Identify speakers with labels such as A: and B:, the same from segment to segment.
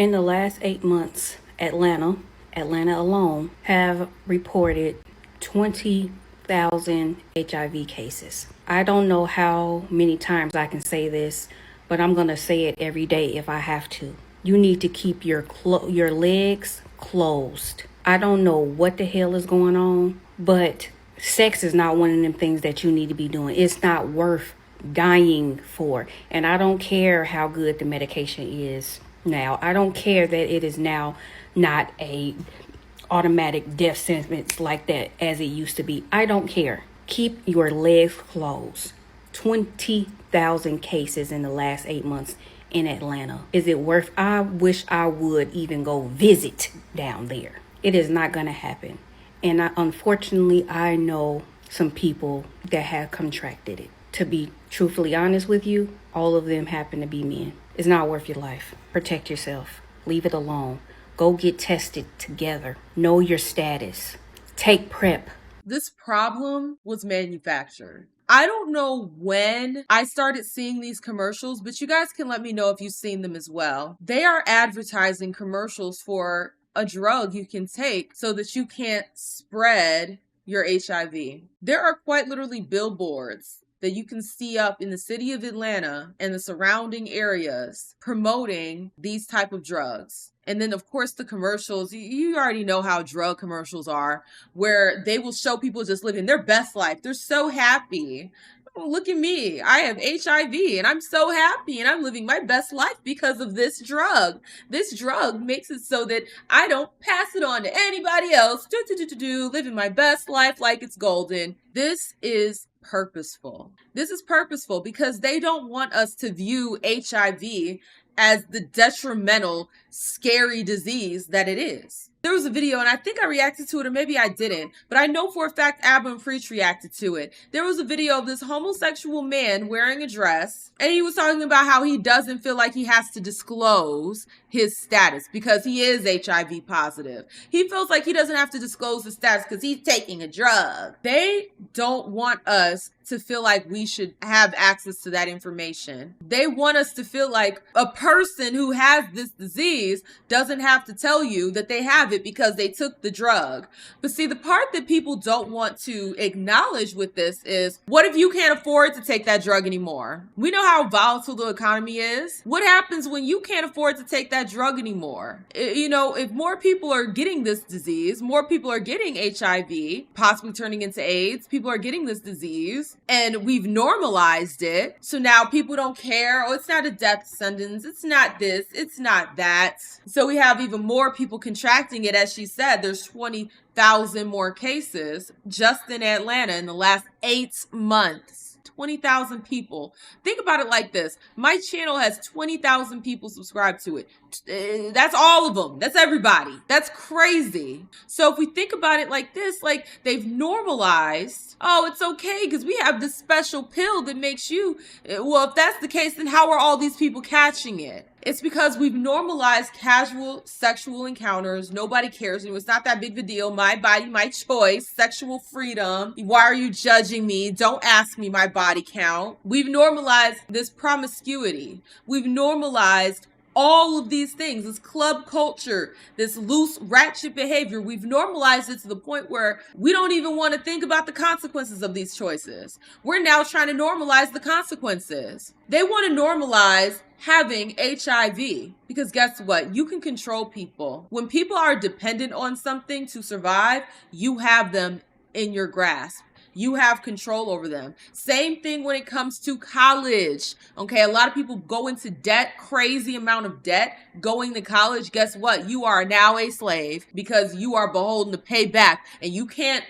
A: In the last 8 months, Atlanta alone, have reported 20,000 HIV cases. I don't know how many times I can say this, but I'm going to say it every day if I have to. You need to keep your legs closed. I don't know what the hell is going on, but sex is not one of them things that you need to be doing. It's not worth dying for. And I don't care how good the medication is now. I don't care that it is now not a automatic death sentence like that as it used to be. I don't care. Keep your legs closed. 20,000 cases in the last 8 months in Atlanta. Is it worth? I wish I would even go visit down there. It is not going to happen. And unfortunately, I know some people that have contracted it. To be truthfully honest with you, all of them happen to be men. It's not worth your life. Protect yourself. Leave it alone. Go get tested together. Know your status. Take PrEP.
B: This problem was manufactured. I don't know when I started seeing these commercials, but you guys can let me know if you've seen them as well. They are advertising commercials for a drug you can take so that you can't spread your HIV. There are quite literally billboards that you can see up in the city of Atlanta and the surrounding areas promoting these type of drugs. And then, of course, the commercials, you already know how drug commercials are, where they will show people just living their best life. They're so happy. Oh, look at me. I have HIV and I'm so happy and I'm living my best life because of this drug. This drug makes it so that I don't pass it on to anybody else. Living my best life like it's golden. This is purposeful. This is purposeful because they don't want us to view HIV as the detrimental, scary disease that it is. There was a video, and I think I reacted to it, or maybe I didn't, but I know for a fact Abba and Preach reacted to it. There was a video of this homosexual man wearing a dress, and he was talking about how he doesn't feel like he has to disclose his status because he is HIV positive. He feels like he doesn't have to disclose his status because he's taking a drug. They don't want us to feel like we should have access to that information. They want us to feel like a person who has this disease doesn't have to tell you that they have it because they took the drug. But see, the part that people don't want to acknowledge with this is, what if you can't afford to take that drug anymore? We know how volatile the economy is. What happens when you can't afford to take that drug anymore? If more people are getting this disease, more people are getting HIV, possibly turning into AIDS, people are getting this disease, and we've normalized it. So now people don't care. Oh, it's not a death sentence. It's not this. It's not that. So we have even more people contracting it. As she said, there's 20,000 more cases just in Atlanta in the last 8 months. 20,000 people. Think about it like this. My channel has 20,000 people subscribed to it. That's all of them. That's everybody. That's crazy. So if we think about it like this, like they've normalized, oh, it's okay because we have this special pill that makes you, well, if that's the case, then how are all these people catching it? It's because we've normalized casual sexual encounters. Nobody cares. It's not that big of a deal. My body, my choice, sexual freedom. Why are you judging me? Don't ask me my body count. We've normalized this promiscuity. We've normalized all of these things, this club culture, this loose ratchet behavior. We've normalized it to the point where we don't even want to think about the consequences of these choices. We're now trying to normalize the consequences. They want to normalize having HIV because guess what? You can control people. When people are dependent on something to survive, you have them in your grasp. You have control over them. Same thing when it comes to college. Okay, a lot of people go into debt, crazy amount of debt going to college. Guess what? You are now a slave because you are beholden to pay back, and you can't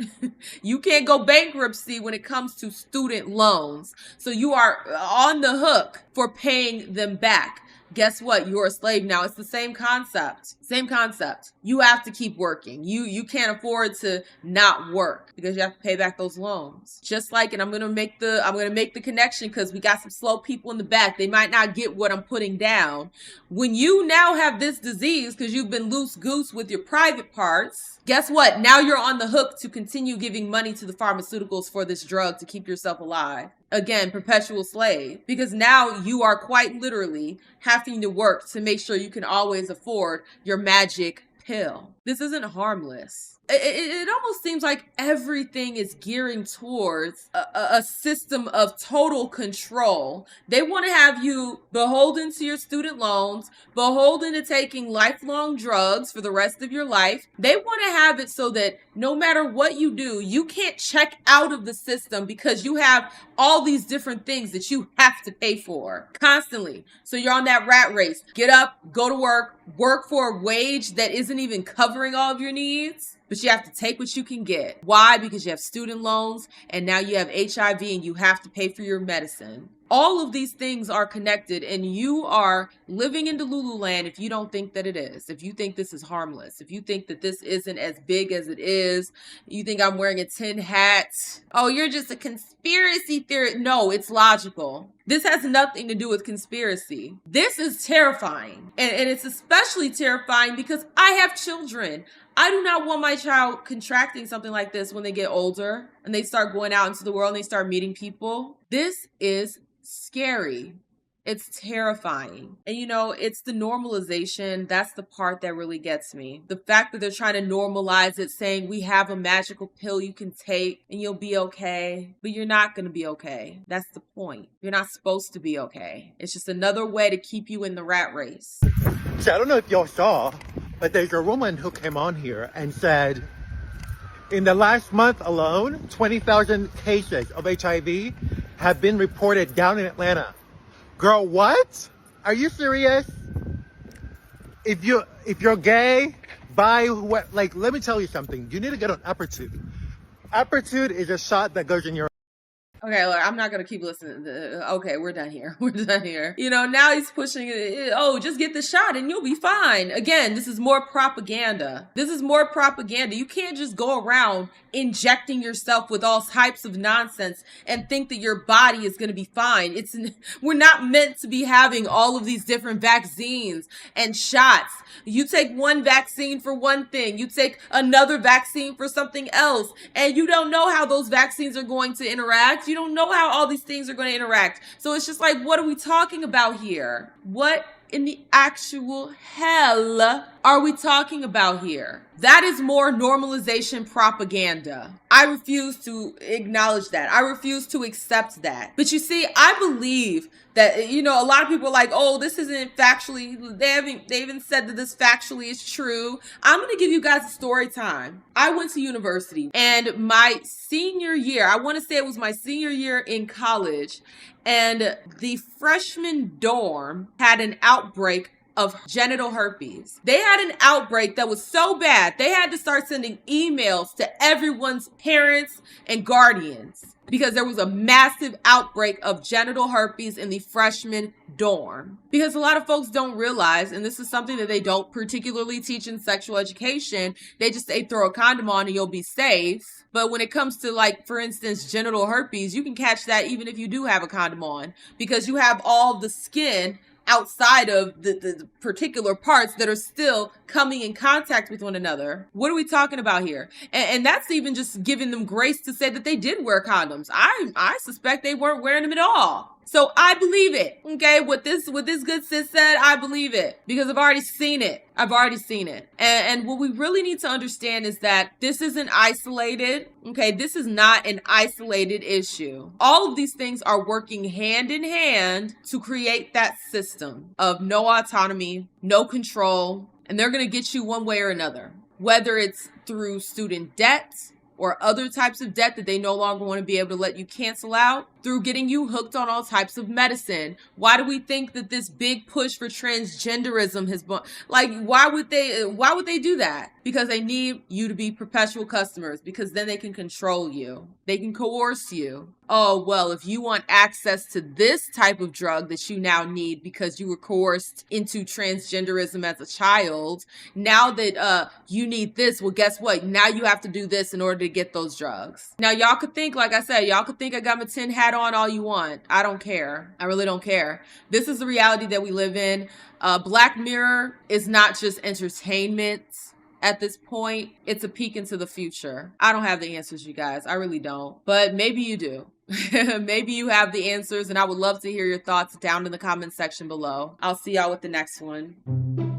B: go bankruptcy when it comes to student loans. So you are on the hook for paying them back. Guess what? You're a slave now. It's the same concept. Same concept. You have to keep working. You can't afford to not work because you have to pay back those loans. Just like, and I'm gonna make the connection because we got some slow people in the back. They might not get what I'm putting down. When you now have this disease because you've been loose goose with your private parts, guess what? Now you're on the hook to continue giving money to the pharmaceuticals for this drug to keep yourself alive. Again, perpetual slave. Because now you are quite literally having to work to make sure you can always afford your magic pill. This isn't harmless. It almost seems like everything is gearing towards a system of total control. They want to have you beholden to your student loans, beholden to taking lifelong drugs for the rest of your life. They want to have it so that no matter what you do, you can't check out of the system because you have all these different things that you have to pay for constantly. So you're on that rat race. Get up, go to work for a wage that isn't even covering all of your needs. But you have to take what you can get. Why? Because you have student loans and now you have HIV and you have to pay for your medicine. All of these things are connected and you are living in Delulu land if you don't think that it is. If you think this is harmless. If you think that this isn't as big as it is. You think I'm wearing a tin hat. Oh, you're just a conspiracy theorist. No, it's logical. This has nothing to do with conspiracy. This is terrifying. And it's especially terrifying because I have children. I do not want my child contracting something like this when they get older and they start going out into the world and they start meeting people. This is scary. It's terrifying. And you know, it's the normalization. That's the part that really gets me. The fact that they're trying to normalize it, saying we have a magical pill you can take and you'll be okay. But you're not going to be okay. That's the point. You're not supposed to be okay. It's just another way to keep you in the rat race.
C: So I don't know if y'all saw, but there's a woman who came on here and said, in the last month alone, 20,000 cases of HIV have been reported down in Atlanta. Girl, what? Are you serious? If you're gay, bi, what? Like, let me tell you something. You need to get on Apertude. Apertude is a shot that goes in your.
B: Okay, look, I'm not going to keep listening. Okay, we're done here. We're done here. You know, now he's pushing it. Oh, just get the shot and you'll be fine. Again, this is more propaganda. This is more propaganda. You can't just go around injecting yourself with all types of nonsense and think that your body is going to be fine. We're not meant to be having all of these different vaccines and shots. You take one vaccine for one thing. You take another vaccine for something else. And you don't know how those vaccines are going to interact. You don't know how all these things are going to interact. So it's just like, what are we talking about here? What in the actual hell are we talking about here? That is more normalization propaganda. I refuse to acknowledge that. I refuse to accept that. But you see, I believe that, you know, a lot of people are like, oh, this isn't factually, they even said that this factually is true. I'm going to give you guys a story time. I went to university and my senior year, I want to say it was my senior year in college, and the freshman dorm had an outbreak of genital herpes. They had an outbreak that was so bad, they had to start sending emails to everyone's parents and guardians because there was a massive outbreak of genital herpes in the freshman dorm. Because a lot of folks don't realize, and this is something that they don't particularly teach in sexual education, they just say throw a condom on and you'll be safe. But when it comes to, like, for instance, genital herpes, you can catch that even if you do have a condom on because you have all the skin outside of the particular parts that are still coming in contact with one another. What are we talking about here? And that's even just giving them grace to say that they did wear condoms. I suspect they weren't wearing them at all. So I believe it. Okay, what this good sis said, I believe it because I've already seen it. And what we really need to understand is that this isn't isolated. Okay, this is not an isolated issue. All of these things are working hand in hand to create that system of no autonomy, no control, and they're going to get you one way or another, whether it's through student debt or other types of debt that they no longer want to be able to let you cancel out, through getting you hooked on all types of medicine. Why do we think that this big push for transgenderism has been, like, why would they do that? Because they need you to be perpetual customers, because then they can control you. They can coerce you. Oh, well, if you want access to this type of drug that you now need because you were coerced into transgenderism as a child, now that you need this, well, guess what? Now you have to do this in order to get those drugs. Now, y'all could think, like I said, y'all could think I got my tin hat on all you want. I don't care. I really don't care. This is the reality that we live in. Black Mirror is not just entertainment. At this point, it's a peek into the future. I don't have the answers, you guys. I really don't. But maybe you do. Maybe you have the answers, and I would love to hear your thoughts down in the comment section below. I'll see y'all with the next one.